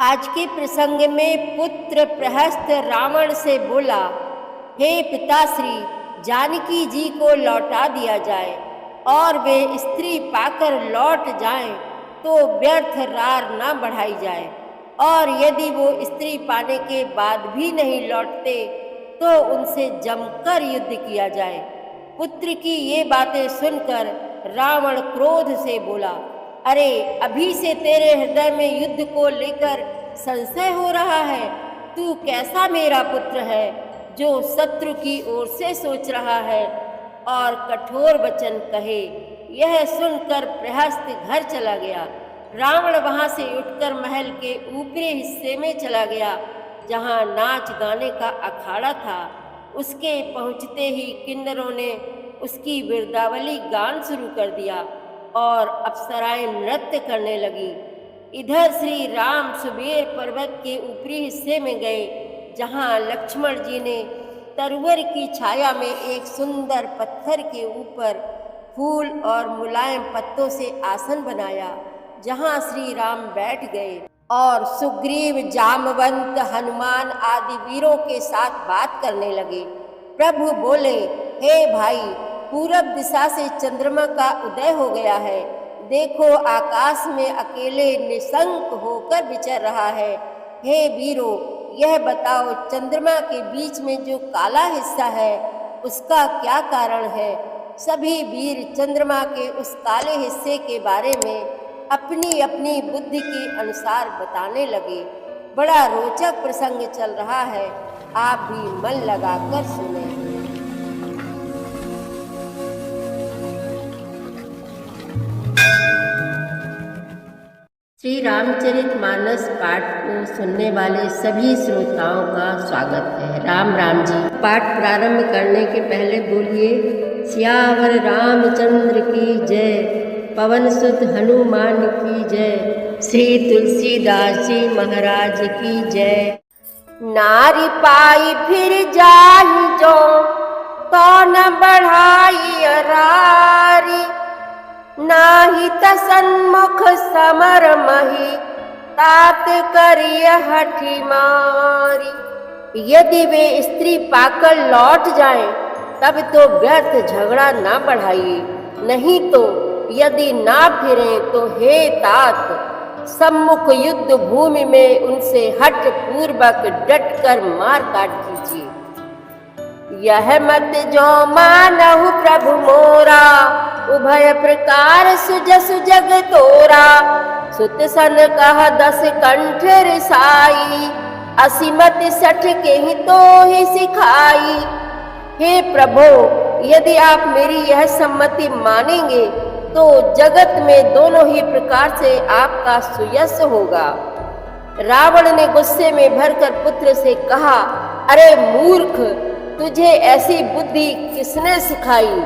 आज के प्रसंग में पुत्र प्रहस्त रावण से बोला, हे पिताश्री, जानकी जी को लौटा दिया जाए और वे स्त्री पाकर लौट जाएं तो व्यर्थ रार न बढ़ाई जाए, और यदि वो स्त्री पाने के बाद भी नहीं लौटते तो उनसे जमकर युद्ध किया जाए। पुत्र की ये बातें सुनकर रावण क्रोध से बोला, अरे अभी से तेरे हृदय में युद्ध को लेकर संशय हो रहा है। तू कैसा मेरा पुत्र है जो शत्रु की ओर से सोच रहा है और कठोर वचन कहे। यह सुनकर प्रहस्त घर चला गया। रावण वहां से उठकर महल के ऊपरी हिस्से में चला गया जहां नाच गाने का अखाड़ा था। उसके पहुंचते ही किन्नरों ने उसकी बिरदावली गान शुरू कर दिया और अप्सराएं नृत्य करने लगी। इधर श्री राम सुबेर पर्वत के ऊपरी हिस्से में गए जहां लक्ष्मण जी ने तरुवर की छाया में एक सुंदर पत्थर के ऊपर फूल और मुलायम पत्तों से आसन बनाया, जहां श्री राम बैठ गए और सुग्रीव, जामवंत, हनुमान आदि वीरों के साथ बात करने लगे। प्रभु बोले, हे भाई, पूरब दिशा से चंद्रमा का उदय हो गया है। देखो, आकाश में अकेले निशंक होकर विचर रहा है। हे वीरों, यह बताओ, चंद्रमा के बीच में जो काला हिस्सा है उसका क्या कारण है? सभी वीर चंद्रमा के उस काले हिस्से के बारे में अपनी अपनी बुद्धि के अनुसार बताने लगे। बड़ा रोचक प्रसंग चल रहा है, आप भी मन लगाकर सुने। श्री रामचरितमानस पाठ को सुनने वाले सभी श्रोताओं का स्वागत है। राम राम जी। पाठ प्रारंभ करने के पहले बोलिए, सियावर रामचंद्र की जय, पवन सुत हनुमान की जय, श्री तुलसीदास जी महाराज की जय। नारी पाई फिर जाहि जो, तो न बढ़ाई अरारी, नाही तसन्मुख समर मही, तात करिय हठी मारी। यदि वे स्त्री पाकर लौट जाएं, तब तो व्यर्थ झगड़ा ना बढ़ाइए, नहीं तो यदि ना फिरें तो हे तात, सम्मुख युद्ध भूमि में उनसे हठ पूर्वक डटकर मार काट कीजिए। यह मत जो मानहु प्रभु मोरा, उभय प्रकार सुजसु जग तोरा। सुत सन कह 10 कंठ रिसाई, असीमत 60 के ही तो ही सिखाई। हे प्रभु, यदि आप मेरी यह सम्मति मानेंगे तो जगत में दोनों ही प्रकार से आपका सुयश होगा। रावण ने गुस्से में भरकर पुत्र से कहा, अरे मूर्ख, तुझे ऐसी बुद्धि किसने सिखाई?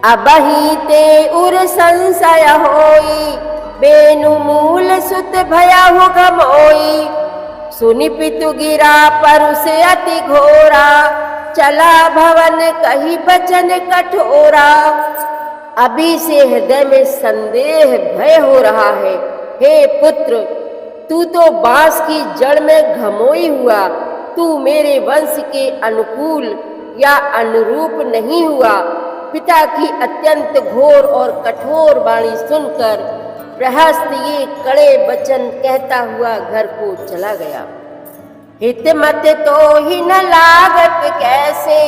अबहि ते उर संशय होई, बेनु मूल सुत भयाहु गमोई। सुनि पितु गिरा परु से अति घोरा, चला भवन कही बचन कठोरा। अभी से हृदय में संदेह भय हो रहा है। हे पुत्र, तू तो बांस की जड़ में घमोई हुआ, तू मेरे वंश के अनुकूल या अनुरूप नहीं हुआ। पिता की अत्यंत घोर और कठोर वाणी सुनकर प्रहस्त ये कड़े वचन कहता हुआ घर को चला गया। हित मत तो ही न लागत कैसे,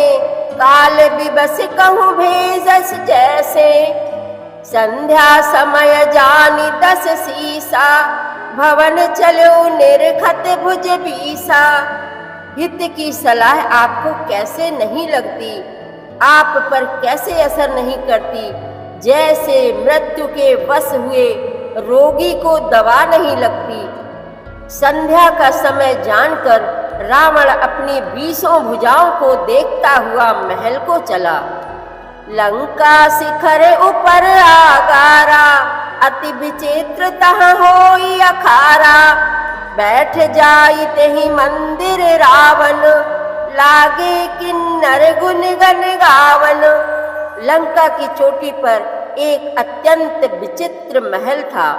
काल विबस कहूँ भेजस जैसे। संध्या समय जानी 10 सीसा, भवन चलो निर्खत भुज बीसा। हित की सलाह आपको कैसे नहीं लगती, आप पर कैसे असर नहीं करती, जैसे मृत्यु के वश हुए रोगी को दवा नहीं लगती। संध्या का समय जानकर रावण अपनी 20 भुजाओं को देखता हुआ महल को चला। लंका शिखर ऊपर आगारा, अति विचित्र तह होई अखारा। बैठ जाई तेहि मंदिर रावण, लागे किन्नर गुन गन गावन। लंका की चोटी पर एक अत्यंत विचित्र महल था।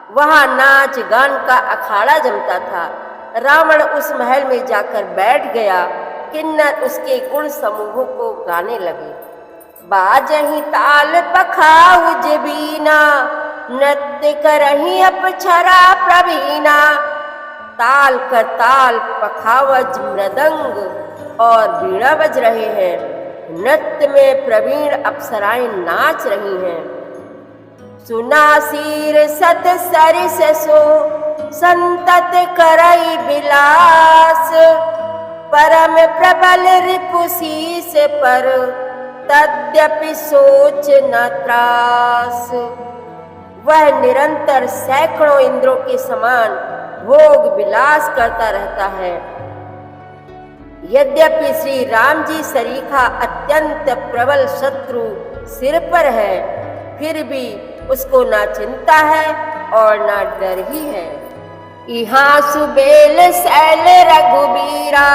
वहां नाच गान का अखाड़ा जमता था। रावण उस महल में जाकर बैठ गया। किन्नर उसके गुण समूहों को गाने लगे। बाजही ताल पखाउज बीना, नृत्य करही अपछरा प्रवीणा। ताल कर ताल पखावज मृदंग और बीड़ा बज रहे हैं। नृत्य में प्रवीण अप्सराएं नाच रही हैं। सुना सीर सत सरिस सो, संतत करई बिलास। परम प्रबल रिपु शीस पर, तद्यपि सोच न त्रास। वह निरंतर सैकड़ों इंद्रों के समान भोग विलास करता रहता है। यद्यपि श्री राम जी सरीखा अत्यंत प्रबल शत्रु सिर पर है, फिर भी उसको ना चिंता है और ना डर ही है। यहाँ सुबेल सैल रघुबीरा,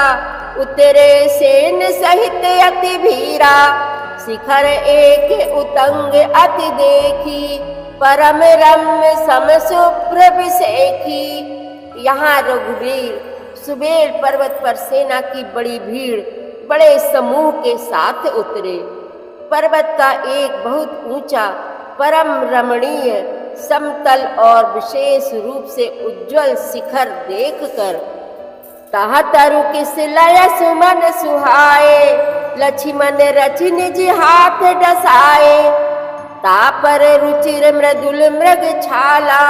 उतरे सेन सहित अति भीरा। शिखर एक उतंग अति देखी, परम रम्य सम सुप्रभिषेखी। यहाँ रघुवीर सुबेल पर्वत पर सेना की बड़ी भीड़ बड़े समूह के साथ उतरे। पर्वत का एक बहुत ऊंचा परम रमणीय समतल और विशेष रूप से उज्जवल शिखर देखकर तहा तरु किस लय सुमन सुहाए। लक्ष्मण रचि निज हाथ डसाए, तापर रुचिर मृदुल मृग छाला।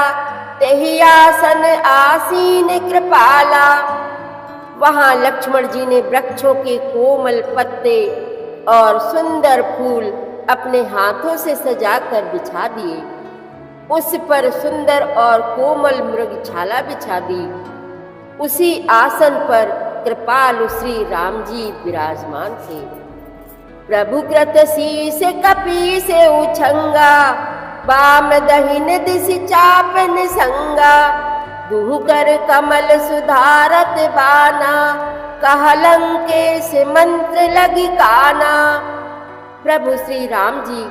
तेहि आसन आसीन कृपाला। वहां लक्ष्मण जी ने वृक्षों के कोमल पत्ते और सुंदर फूल अपने हाथों से सजाकर बिछा दिए। उस पर सुंदर और कोमल मृगछाला बिछा दी। उसी आसन पर कृपालु श्री राम जी विराजमान थे। प्रभु कृत शीस कपी से उछंगा, बाम दहिन दिश चाप निसंगा। दुहु कर कमल सुधारत बाना, कहलंकेश मंत्र लगी काना। प्रभु श्री राम जी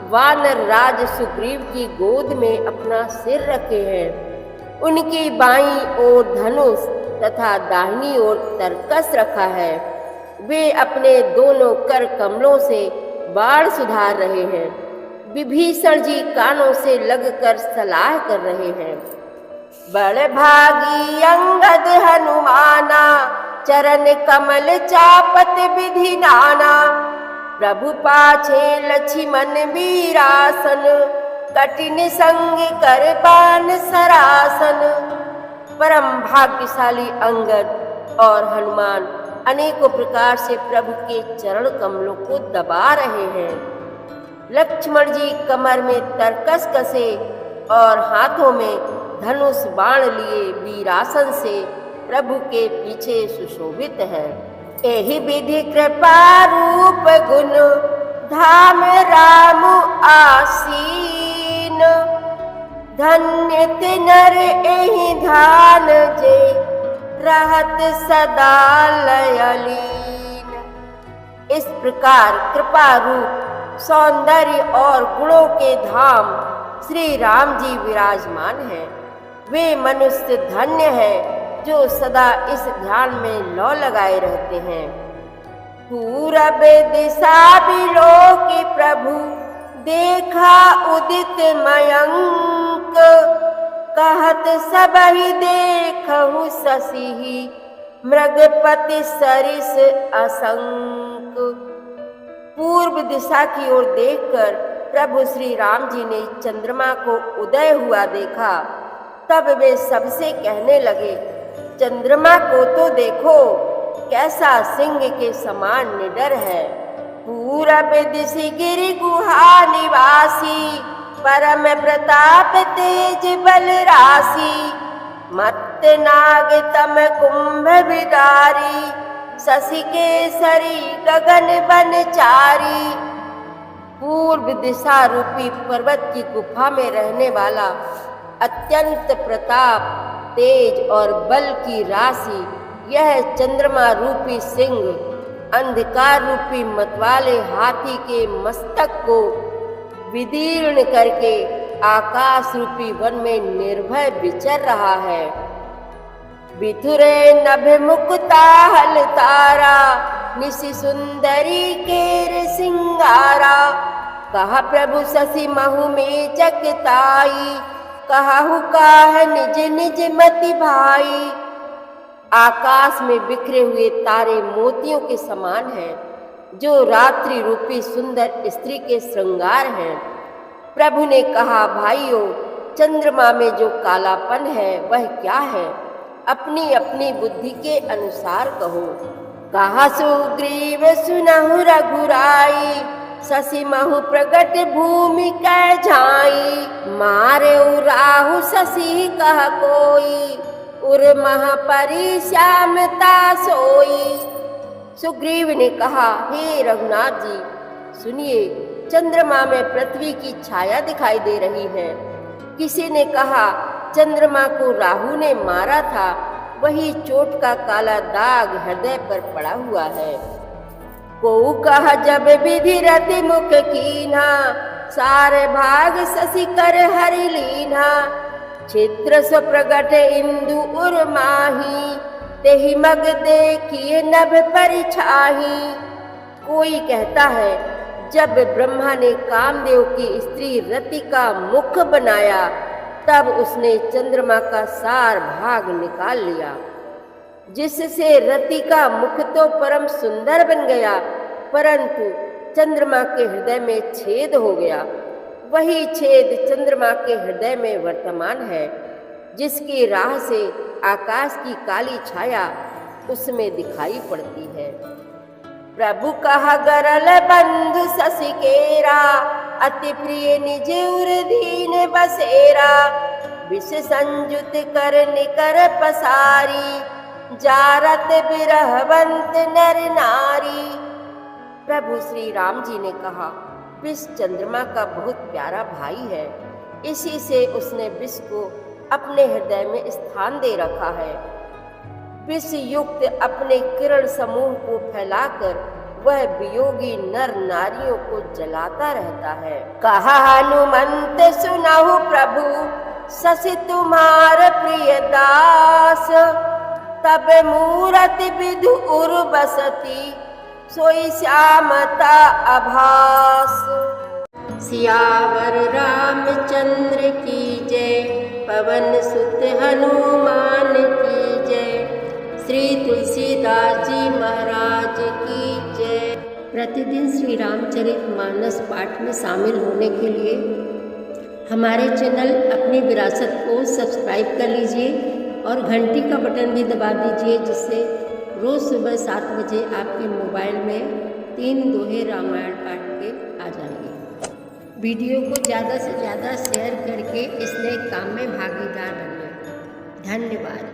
वानर राज सुग्रीव की गोद में अपना सिर रखे हैं। उनकी बाईं ओर धनुष तथा दाहिनी ओर तरकस रखा है। वे अपने दोनों कर कमलों से बाण सुधार रहे हैं। विभीषण जी कानों से लगकर सलाह कर रहे हैं। बड़ भागी अंगद हनुमाना, चरण कमल चापत विधि नाना। प्रभु पाछे लक्ष्मण वीरासन, कठिन संग कर बान सरासन। परम भाग्यशाली अंगद और हनुमान अनेकों प्रकार से प्रभु के चरण कमलों को दबा रहे हैं। लक्ष्मण जी कमर में तरकस कसे और हाथों में धनुष बाण लिए वीरासन से प्रभु के पीछे सुशोभित है। एहि विधि कृपा रूप गुण, धाम राम आसीन। धन्य तिनर एहि ध्यान जे, रहत सदा लयलीन। इस प्रकार कृपा रूप सौंदर्य और गुणों के धाम श्री राम जी विराजमान हैं। वे मनुष्य धन्य हैं जो सदा इस ध्यान में लौ लगाए रहते हैं। पूरब दिशा बिलोकी प्रभु, देखा उदित मयंक। कहत सबहि देखहु शशि, मृगपति सरिस असंक। पूर्व दिशा की ओर देखकर प्रभु श्री राम जी ने चंद्रमा को उदय हुआ देखा। तब वे सबसे कहने लगे, चंद्रमा को तो देखो, कैसा सिंह के समान निडर है। पूरब दिशि गिरि गुहा निवासी, परम प्रताप तेज बल राशि। मत्त नाग तम कुंभ विदारी, शशि केसरी गगन बनचारी। पूर्व दिशा रूपी पर्वत की गुफा में रहने वाला अत्यंत प्रताप, तेज और बल की राशि, यह चंद्रमा रूपी सिंह अंधकार रूपी मतवाले हाथी के मस्तक को विदीर्ण करके आकाश रूपी वन में निर्भय विचर रहा है। बिथुरे नभ मुकुता हल तारा, निशि सुंदरी केर सिंगारा। कहा प्रभु शशि महु में चकताई, कहु काह निज निज मति भाई। आकाश में बिखरे हुए तारे मोतियों के समान हैं, जो रात्रि रूपी सुंदर स्त्री के श्रृंगार हैं। प्रभु ने कहा, भाइयों, चंद्रमा में जो कालापन है वह क्या है? अपनी अपनी बुद्धि के अनुसार कहो। कहा सुग्रीव सुनहु रघुराई, शशि महु प्रगट भूमि कै झाई। मारे राहु शशि कह कोई, उर मह परि श्यामता सोई। सुग्रीव ने कहा, हे रघुनाथ जी, सुनिए, चंद्रमा में पृथ्वी की छाया दिखाई दे रही है। किसी ने कहा, चंद्रमा को राहु ने मारा था, वही चोट का काला दाग हृदय पर पड़ा हुआ है। को कहा, जब विधि रति मुख कीन्हा, सारे भाग शशि कर हरि लीन्हा। चित्र स्व प्रगट इंदु उर माही, तेहि मग देखिए नभ परिछाही। कोई कहता है, जब ब्रह्मा ने कामदेव की स्त्री रति का मुख बनाया, तब उसने चंद्रमा का सार भाग निकाल लिया, जिससे रति का मुख तो परम सुंदर बन गया, परंतु चंद्रमा के हृदय में छेद हो गया। वही छेद चंद्रमा के हृदय में वर्तमान है, जिसकी राह से आकाश की काली छाया उसमें दिखाई पड़ती है। प्रभु कहा, गरल बंधु शशि केरा, अति प्रिय निज उर दीन बसेरा। विष संयुत कर निकर पसारी, जारत बिरहवंत नर नारी। प्रभु श्री राम जी ने कहा, विष चंद्रमा का बहुत प्यारा भाई है, इसी से उसने विष को अपने हृदय में स्थान दे रखा है। विष युक्त अपने किरण समूह को फैलाकर वह वियोगी नर नारियों को जलाता रहता है। कहा हनुमंत सुनहु प्रभु, शशि तुम्हार प्रिय दास। तब मूरति विधु उर बसती, सोई श्यामता आभास। सियावर रामचंद्र की जय, पवन सुत हनुमान की जय। श्री तुलसीदास जी महाराज की जय। प्रतिदिन श्री रामचरितमानस पाठ में शामिल होने के लिए हमारे चैनल अपनी विरासत को सब्सक्राइब कर लीजिए और घंटी का बटन भी दबा दीजिए, जिससे रोज़ सुबह 7 बजे आपके मोबाइल में 3 दोहे रामायण पाठ के आ जाएंगे। वीडियो को ज़्यादा से ज़्यादा शेयर करके इस नए काम में भागीदार बनिए। धन्यवाद।